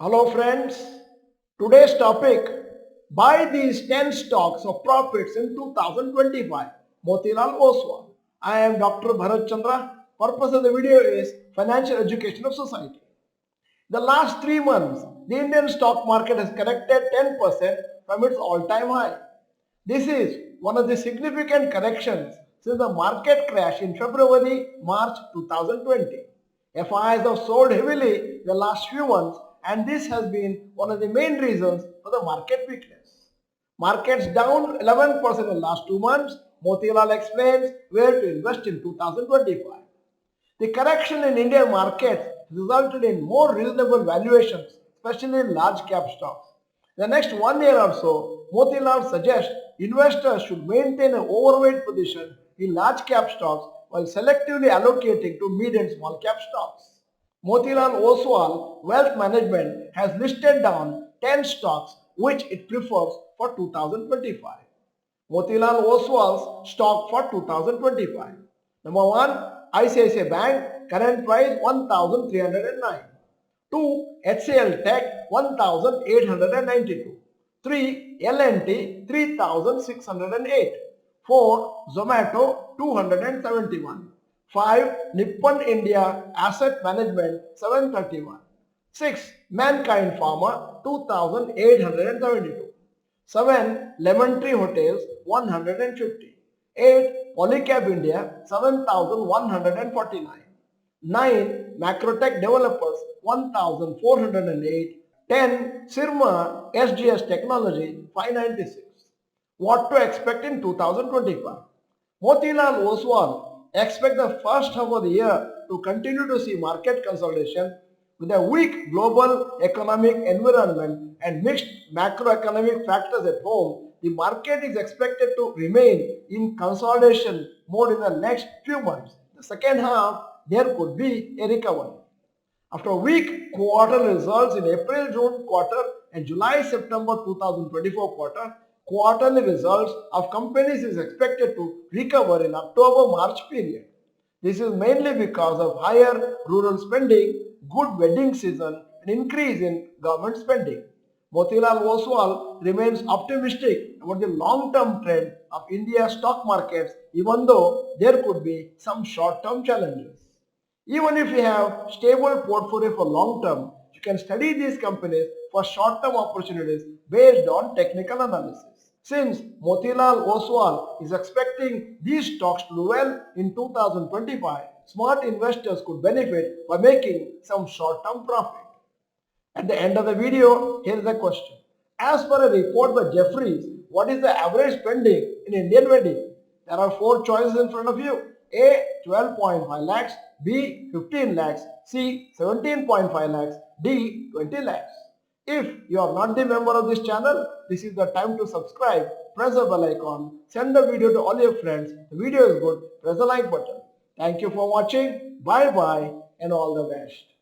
Hello friends, today's topic, buy these 10 stocks of profits in 2025, Motilal Oswal. I am Dr. Bharath Chandra. Purpose of the video is financial education of society. The last 3 months, the Indian stock market has corrected 10% from its all-time high. This is one of the significant corrections since the market crash in February-March 2020. FIs have sold heavily in the last few months and this has been one of the main reasons for the market weakness. Markets down 11% in the last 2 months. Motilal explains where to invest in 2025. The correction in Indian markets resulted in more reasonable valuations, especially in large cap stocks. The next 1 year or so, Motilal suggests investors should maintain an overweight position in large cap stocks while selectively allocating to mid and small cap stocks. Motilal Oswal Wealth Management has listed down 10 stocks which it prefers for 2025. Motilal Oswal's stock for 2025. Number 1, ICICI Bank, current price 1309. 2. HCL Tech 1892. 3. L&T 3608. 4. Zomato 271. 5. Nippon India Asset Management 731. 6. Mankind Pharma 2872. 7. Lemon Tree Hotels 150. 8. Polycab India 7149. 9. Macrotech Developers 1408. 10. Sirma SGS Technology 596. What to expect in 2025? Motilal Oswal expects the first half of the year to continue to see market consolidation with a weak global economic environment and mixed macroeconomic factors at home. The market is expected to remain in consolidation mode in the next few months. The second half, there could be a recovery. After weak quarter results in April-June quarter and July-September 2024 quarter, quarterly results of companies is expected to recover in October-March period. This is mainly because of higher rural spending, good wedding season and increase in government spending. Motilal Oswal remains optimistic about the long-term trend of India's stock markets even though there could be some short-term challenges. Even if you have stable portfolio for long term, you can study these companies for short term opportunities based on technical analysis. Since Motilal Oswal is expecting these stocks to do well in 2025, smart investors could benefit by making some short term profit. At the end of the video, here is a question. As per a report by Jeffries, what is the average spending in Indian wedding? There are 4 choices in front of you. A. 12.5 lakhs, B. 15 lakhs, C. 17.5 lakhs, D. 20 lakhs. If you are not the member of this channel, this is the time to subscribe, press the bell icon, send the video to all your friends. The video is good, press the like button. Thank you for watching, bye bye and all the best.